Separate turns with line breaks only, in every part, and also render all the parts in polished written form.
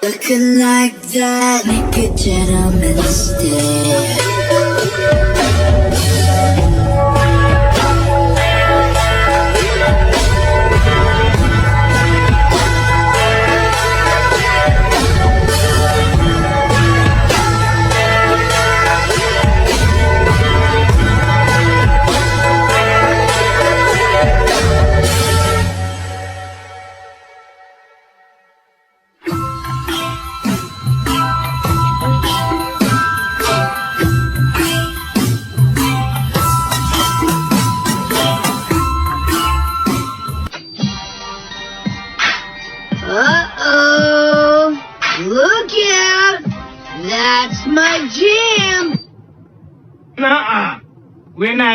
Looking like that, make a gentleman stare.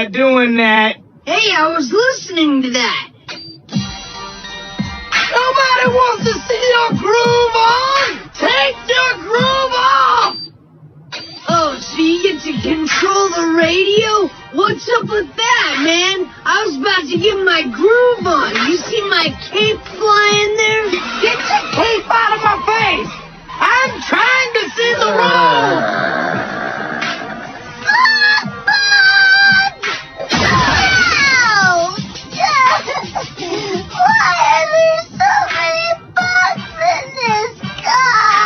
that, doing that.
Hey, I was listening to that. Nobody wants to see your groove on. Take your groove off. Oh, so you get to control the radio? What's up with that, man? I was about to get my groove on. You see my cape flying there?
Get the cape out of my face! I'm trying to see the road!
Why are there so many bugs in this car?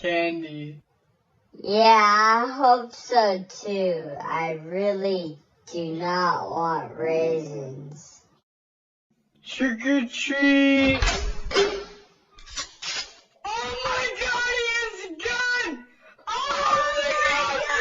Candy.
Yeah, I hope so too. I really do not want raisins.
Trick or treat! Oh my god, he has a gun! Oh my god!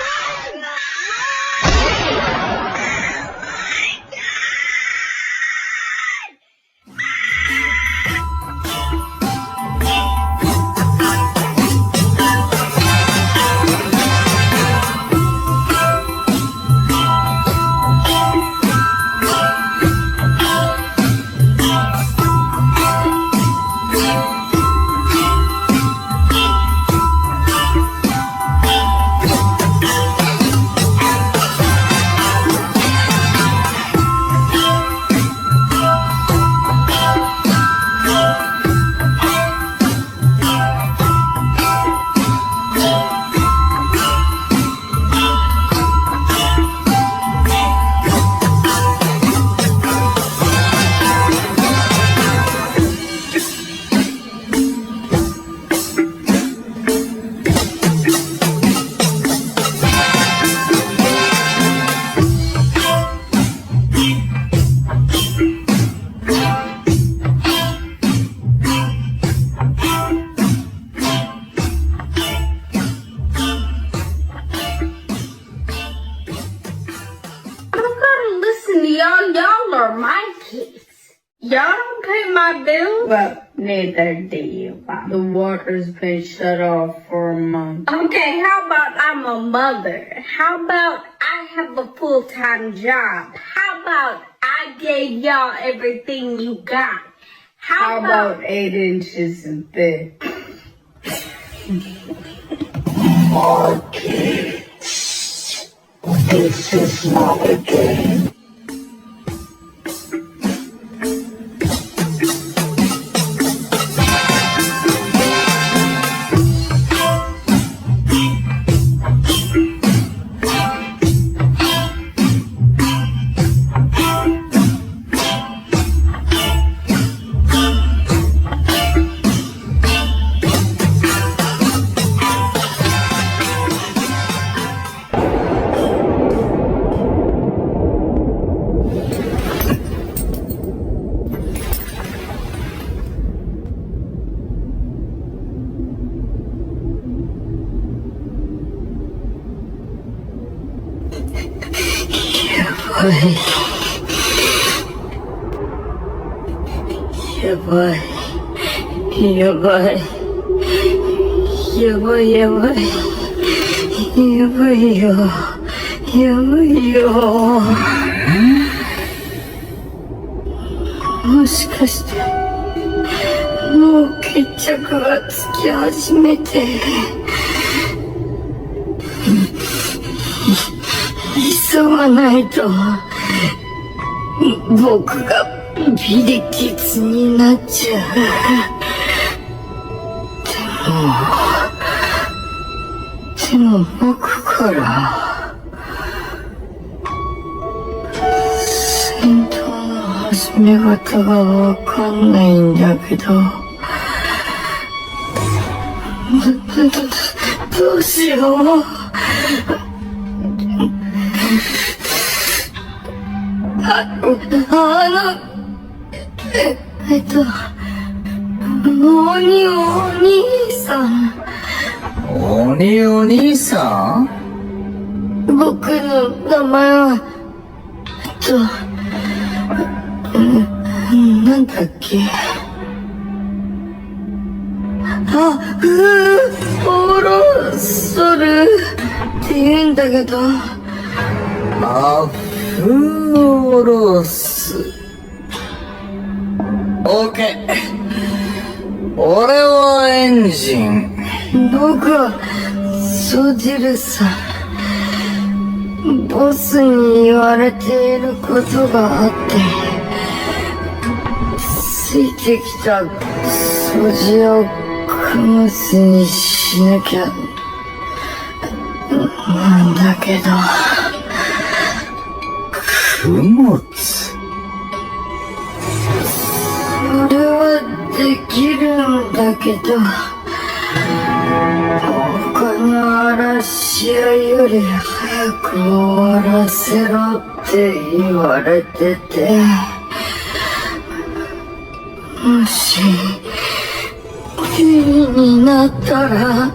don't pay my bill?
Well, neither do you, Mom.
The water's been shut off for a month.
Okay, how about I'm a mother? How about I have a full-time job? How about I gave y'all everything you got?
How about 8 inches of bed?
Okay. This is not a game.
やばい。やばい。やばいやばい。やばいよ。やばいよ。もしかして、もう決着がつき始めて。急がないと、僕がビリケツになっちゃう。でも僕から戦闘の始め方がわかんないんだけど、どうしよう。お兄さん。
お兄さん？
僕の名前は、なんだっけ。オロソルって言うんだけど。
フーロス。オーケー。俺はエンジン。
僕はソジルさん。ボスに言われていることがあって、ついてきたソジをクモスにしなきゃなんだけど。
雲津。
それはできるんだけど、他の嵐屋より早く終わらせろって言われてて、もしビリになったら、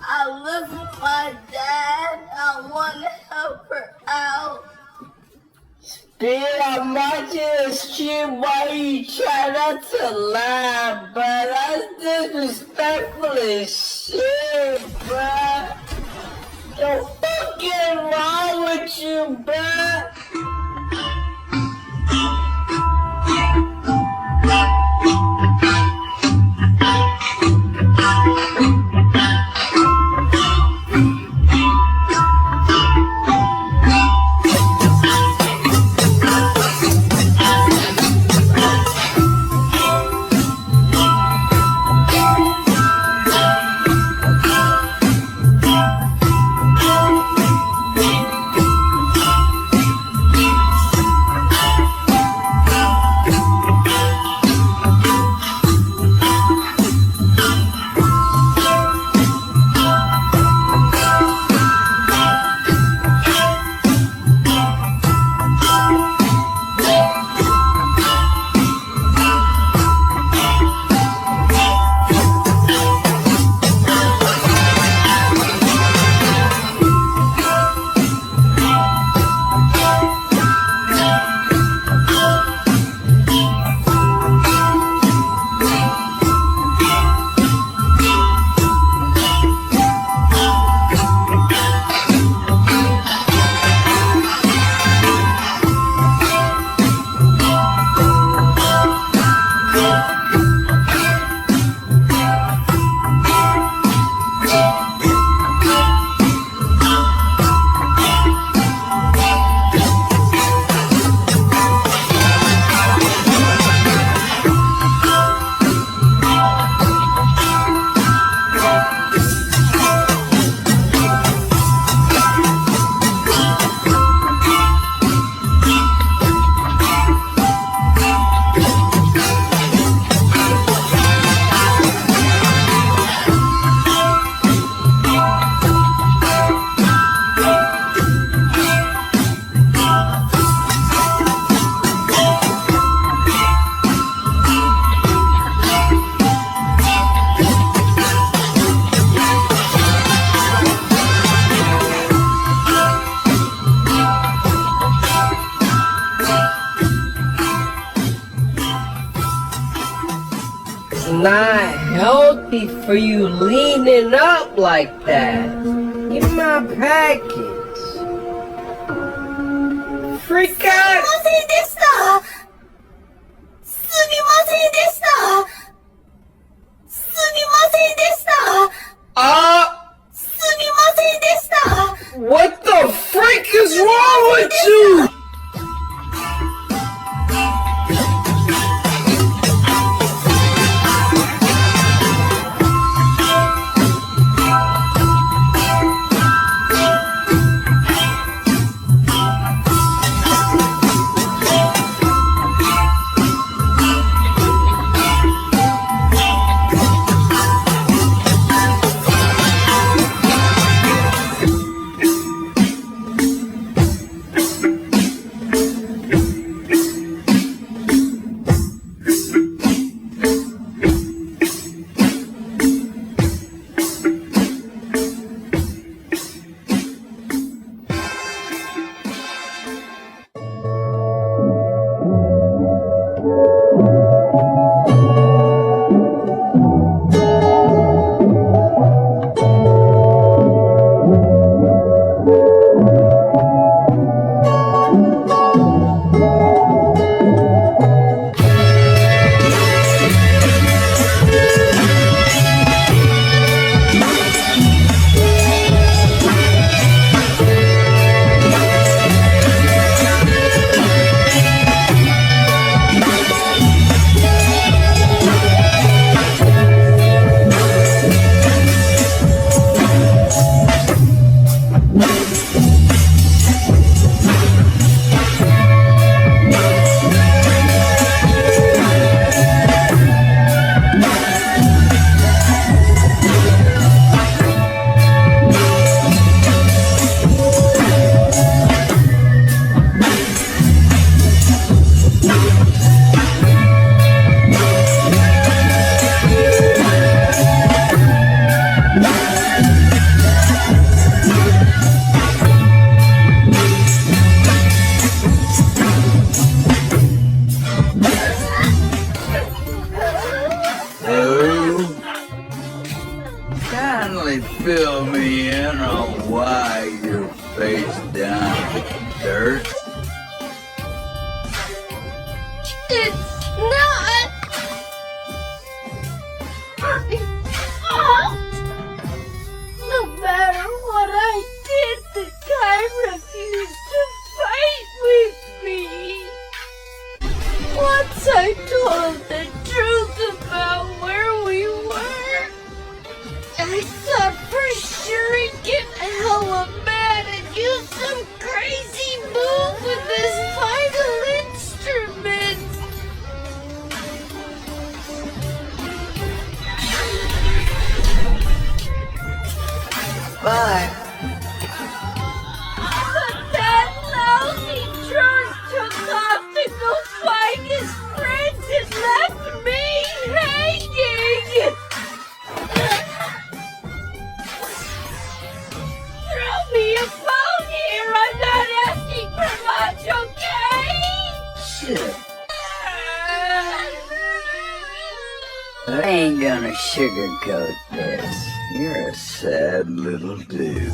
I live with my dad. I want to help her out.
Dude, I'm watching the stream while you try not to laugh, but that's disrespectful as shit, bruh. The fuck is wrong with you, bruh? Not healthy for you leaning up like that. Give me my package. Freak out! すみませんでした。 What the freak is wrong with you? finally fill me in on why you're face down in the dirt?
It's not my fault. No matter what I did, the guy refused to fight with me. Once I told him the truth about where we were, I thought for sure he'd get hella mad and use some crazy move with his final instrument.
Bye.
But that lousy drunk took off to go find his friends and left me hanging. Throw me a phone here. I'm not asking for much, okay?
Shit. I ain't gonna sugarcoat this. You're a sad little dude.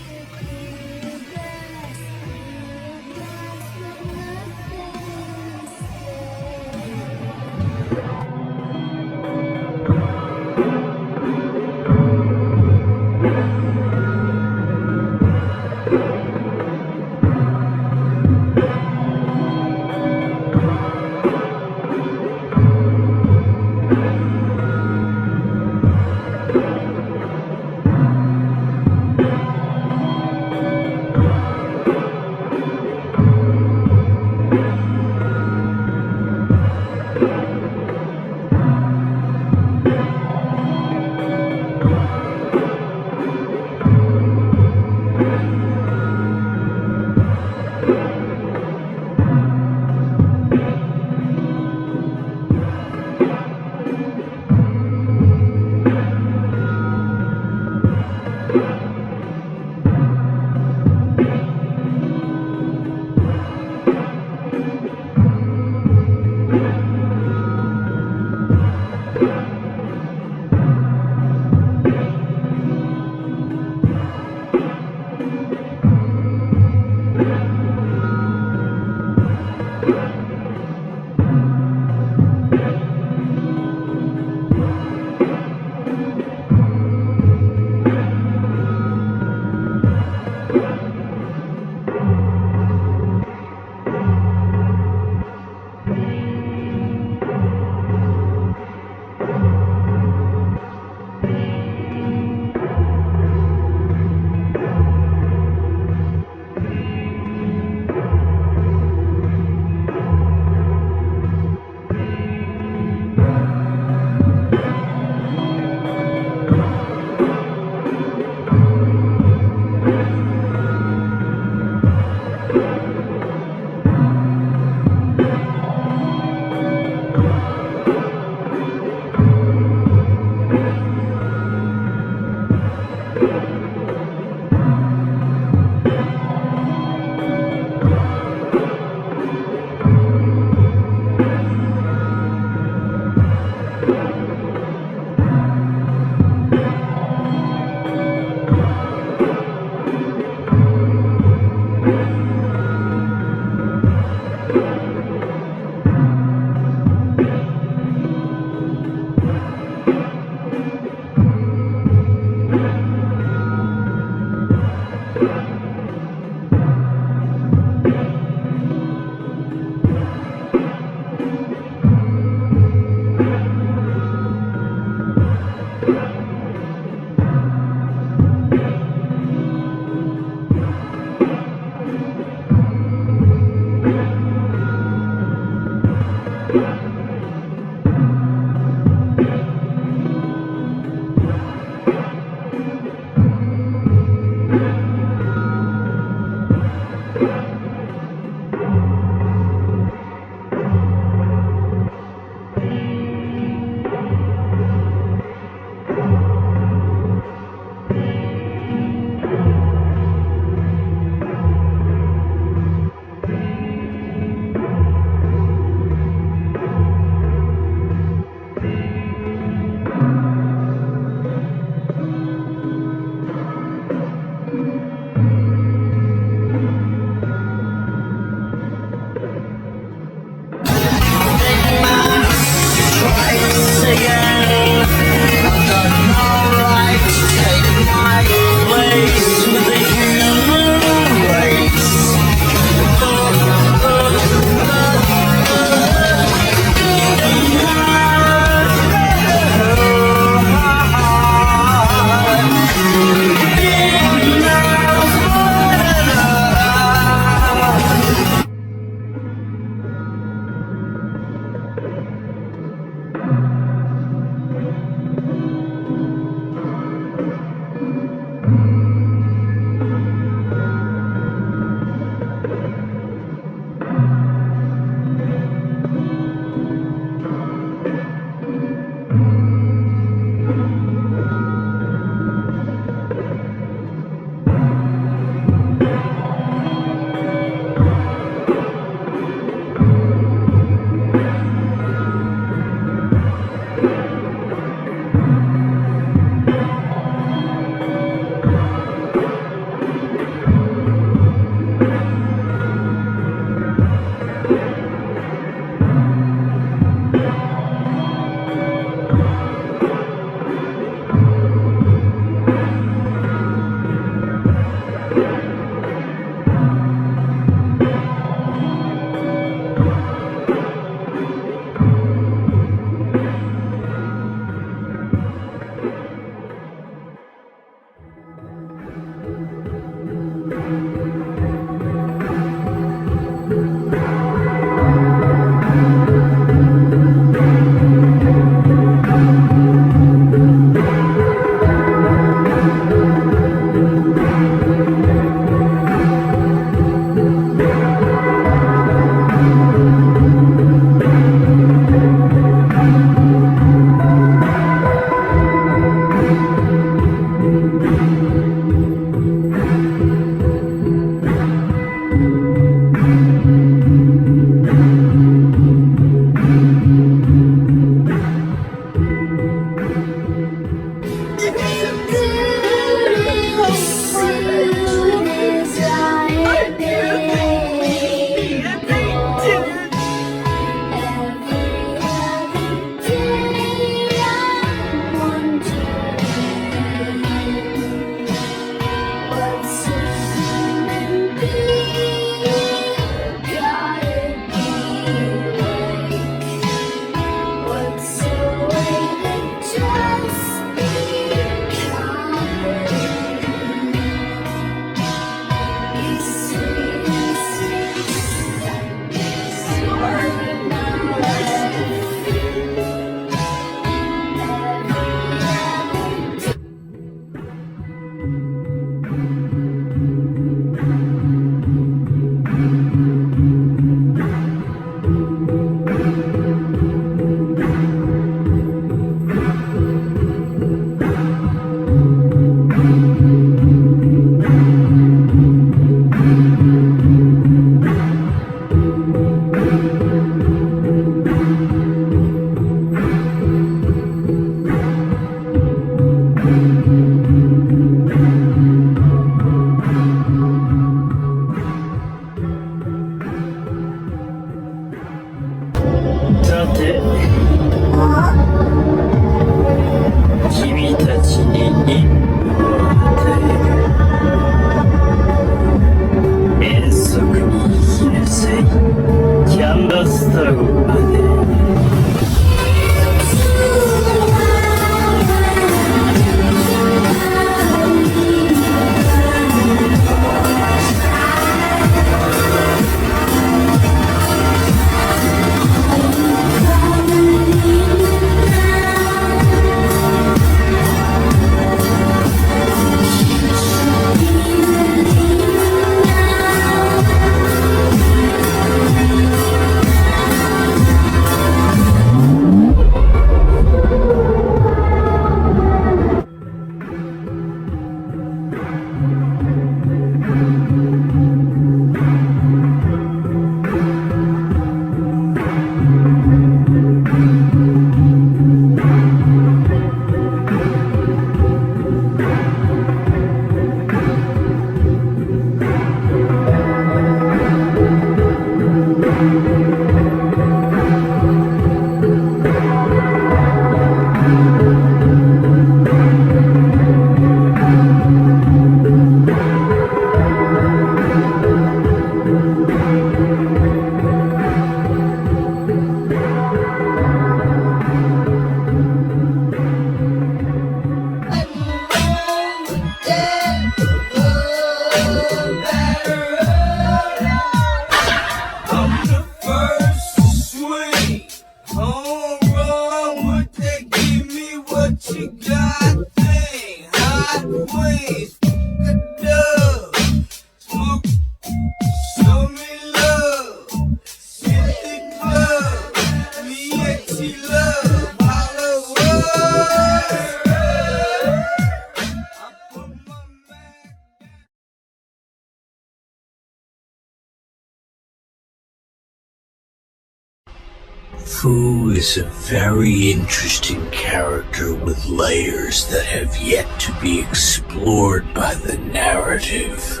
Fu is a very interesting character with layers that have yet to be explored by the narrative,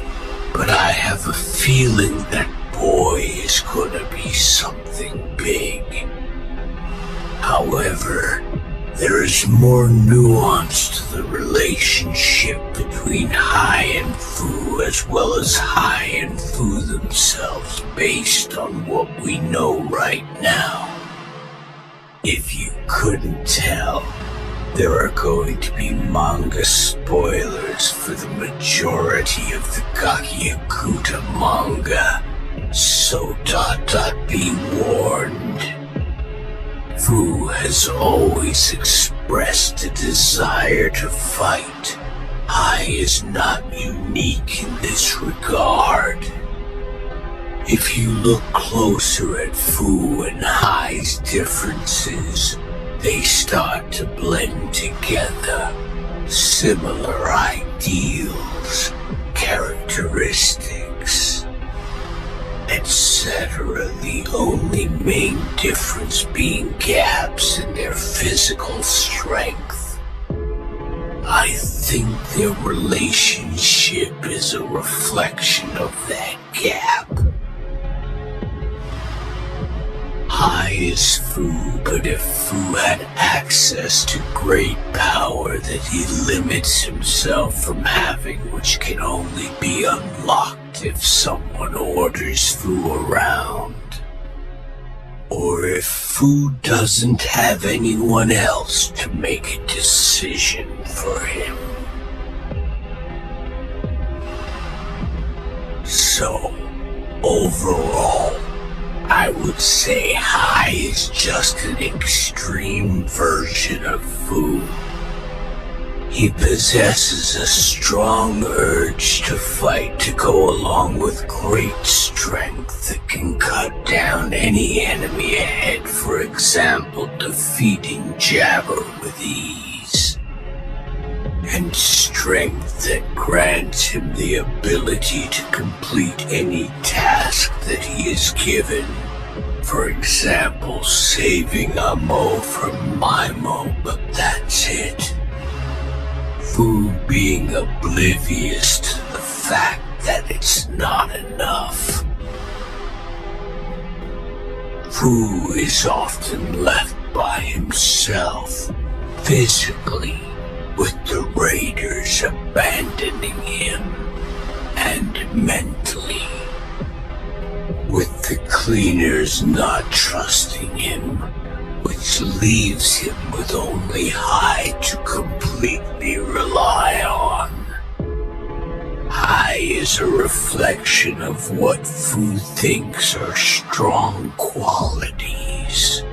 but I have a feeling that boy is gonna be something big. However, there is more nuance to the relationship between Hai and Fu, as well as Hai and Fu themselves, based on what we know right now. If you couldn't tell, there are going to be manga spoilers for the majority of the gachiakuta manga, so be warned. Fu has always expressed a desire to fight. Hai is not unique in this regard. If you look closer at Fu and Hai's differences, they start to blend together. Similar ideals, characteristics, etc. The only main difference being gaps in their physical strength. I think their relationship is a reflection of that gap. Hai is Fu, but if Fu had access to great power that he limits himself from having, which can only be unlocked if someone orders Fu around. Or if Fu doesn't have anyone else to make a decision for him. So, overall, I would say Hai is just an extreme version of Fu. He possesses a strong urge to fight to go along with great strength that can cut down any enemy ahead, for example, defeating Jabber with ease. And strength that grants him the ability to complete any task that he is given. For example, saving Amo from Maimo, but that's it. Fu being oblivious to the fact that it's not enough. Fu is often left by himself, physically, with the raiders abandoning him, and mentally, with the cleaners not trusting him, which leaves him with only Hai to completely rely on. Hai is a reflection of what Fu thinks are strong qualities.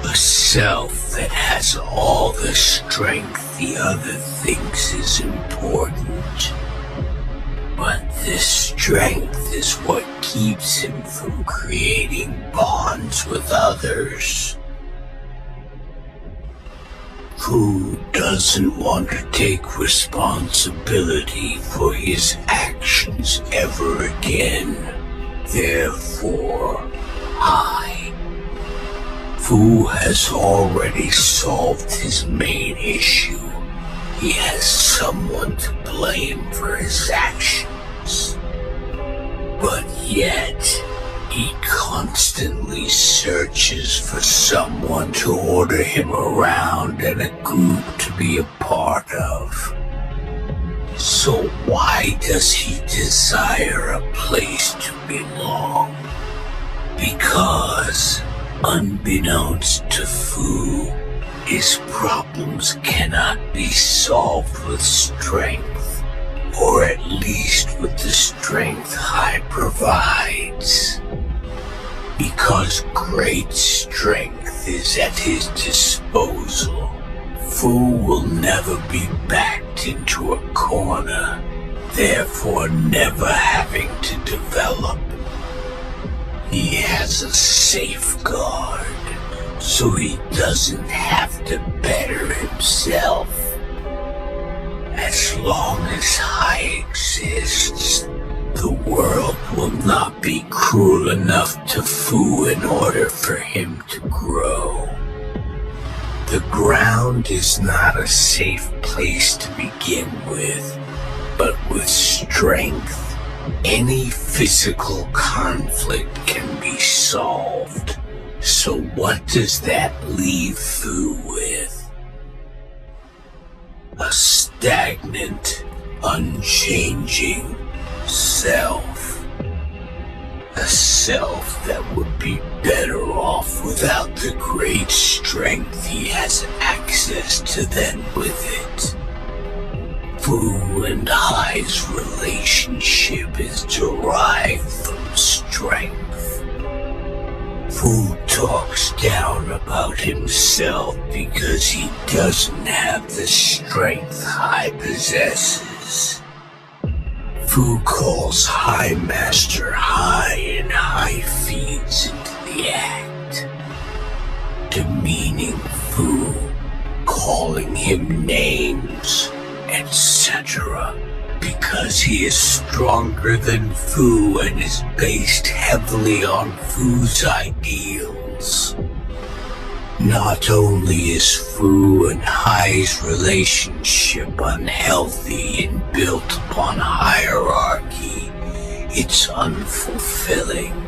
A self that has all the strength the other thinks is important. But this strength is what keeps him from creating bonds with others. Fu doesn't want to take responsibility for his actions ever again. Therefore, Fu has already solved his main issue. He has someone to blame for his actions. But yet, he constantly searches for someone to order him around and a group to be a part of. So why does he desire a place to belong? Because, unbeknownst to Fu, his problems cannot be solved with strength, or at least with the strength Hai provides. Because great strength is at his disposal, Fu will never be backed into a corner, therefore never having to develop. He has a safeguard, so he doesn't have to better himself. As long as Hai exists, the world will will not be cruel enough to Fu in order for him to grow. The ground is not a safe place to begin with, but with strength, any physical conflict can be solved. So what does that leave Fu with? A stagnant, unchanging self. A self that would be better off without the great strength he has access to than with it. Fu and Hai's relationship is derived from strength. Fu talks down about himself because he doesn't have the strength Hai possesses. Fu calls Hai Master Hai and Hai feeds into the act, demeaning Fu, calling him names, etc. because he is stronger than Fu and is based heavily on Fu's ideals. Not only is Fu and Hai's relationship unhealthy and built upon hierarchy, it's unfulfilling.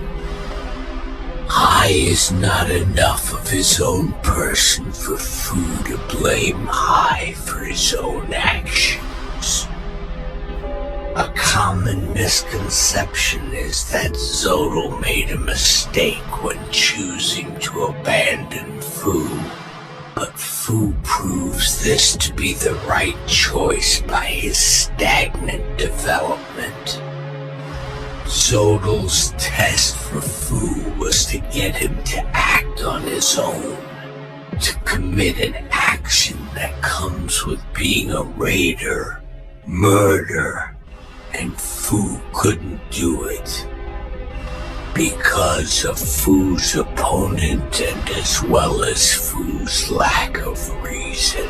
Hai is not enough of his own person for Fu to blame Hai for his own actions. A common misconception is that Zodal made a mistake when choosing to abandon Fu, but Fu proves this to be the right choice by his stagnant development. Zodal's test for Fu was to get him to act on his own, to commit an action that comes with being a raider, murder, and Fu couldn't do it. Because of Fu's opponent and as well as Fu's lack of reason,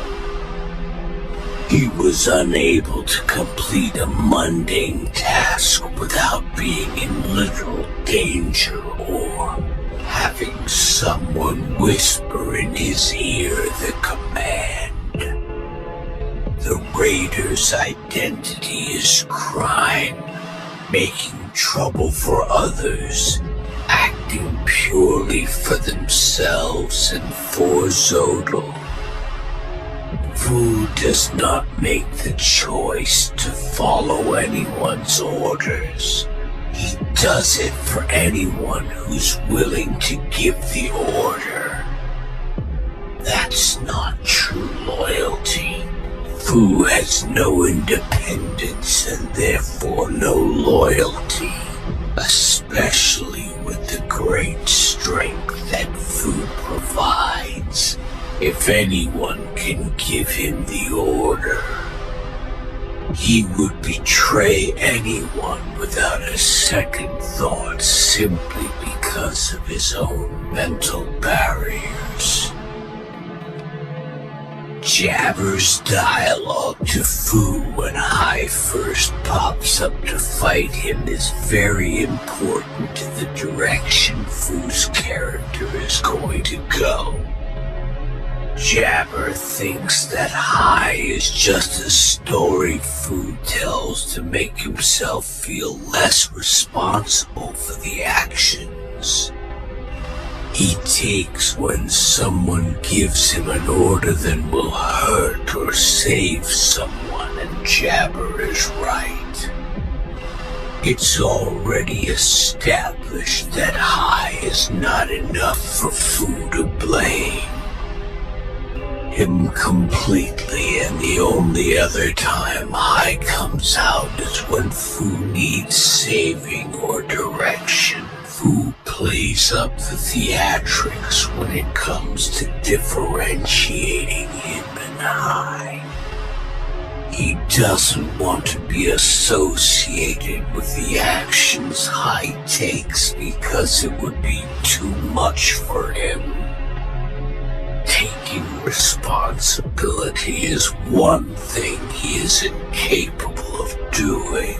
he was unable to complete a mundane task without being in literal danger or having someone whisper in his ear the command. The raider's identity is crime, making trouble for others, acting purely for themselves and for Zodal. Fu does not make the choice to follow anyone's orders. He does it for anyone who's willing to give the order. That's not true loyalty. Fu has no independence and therefore no loyalty, especially with the great strength that Fu provides. If anyone can give him the order, he would betray anyone without a second thought simply because of his own mental barriers. Jabber's dialogue to Fu when Hai first pops up to fight him is very important to the direction Fu's character is going to go. Jabber thinks that Hai is just a story Fu tells to make himself feel less responsible for the actions. He takes when someone gives him an order that will hurt or save someone, and Jabber is right. It's already established that Hai is not enough for Fu to blame him completely, and the only other time Hai comes out is when Fu needs saving or direction. Fu plays up the theatrics when it comes to differentiating him and Hai. He doesn't want to be associated with the actions Hai takes because it would be too much for him. Taking responsibility is one thing he is incapable of doing.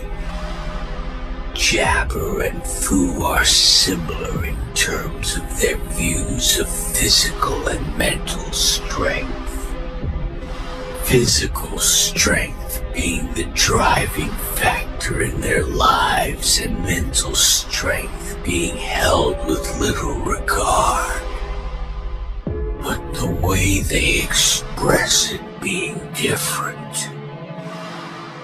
Jabber and Fu are similar in terms of their views of physical and mental strength. Physical strength being the driving factor in their lives and mental strength being held with little regard. But the way they express it being different.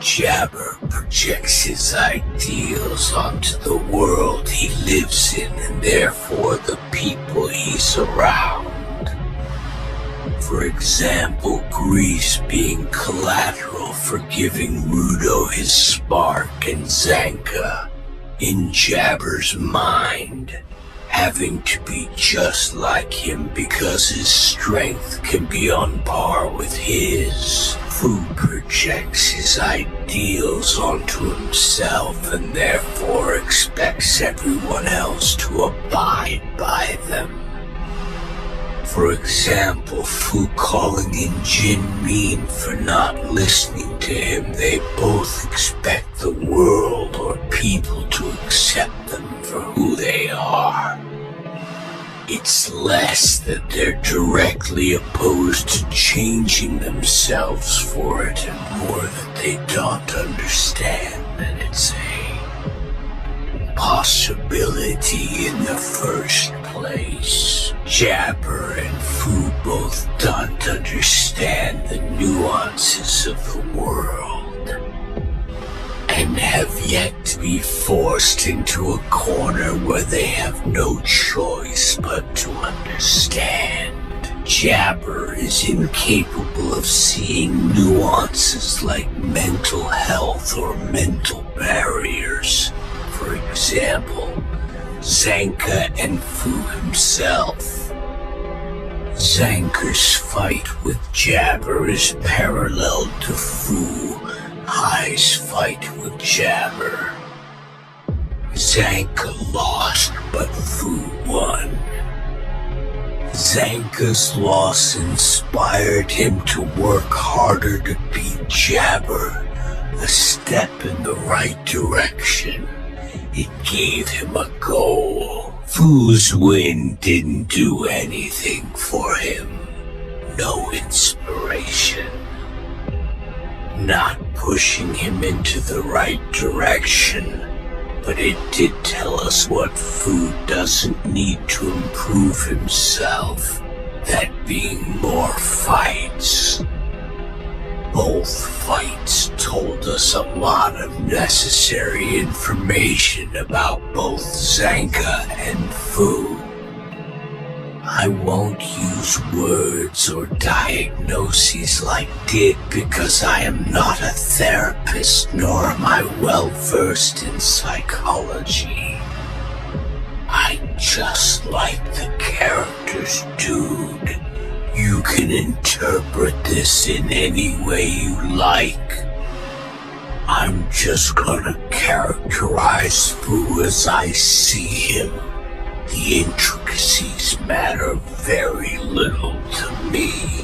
Jabber projects his ideals onto the world he lives in and therefore the people he's around. For example, Grease being collateral for giving Rudo his spark and Zanka, in Jabber's mind, having to be just like him because his strength can be on par with his. Fu projects his ideals onto himself and therefore expects everyone else to abide by them. For example, Fu calling in Jin mean for not listening to him. They both expect the world or people to accept them for who they are. It's less that they're directly opposed to changing themselves for it and more that they don't understand that it's a possibility in the first place. Jabber and Fu both don't understand the nuances of the world and have yet to be forced into a corner where they have no choice but to understand. Jabber is incapable of seeing nuances like mental health or mental barriers. For example, Zanka and Fu himself. Zanka's fight with Jabber is parallel to Fu High's fight with Jabber. Zanka lost, but Fu won. Zanka's loss inspired him to work harder to beat Jabber, a step in the right direction. It gave him a goal. Fu's win didn't do anything for him. No inspiration. Not pushing him into the right direction, but it did tell us what Fu doesn't need to improve himself, that being more fights. Both fights told us a lot of necessary information about both Zanka and Fu. I won't use words or diagnoses like did because I am not a therapist nor am I well versed in psychology. I just like the characters, dude. You can interpret this in any way you like. I'm just gonna characterize Fu as I see him. The intricacies matter very little to me.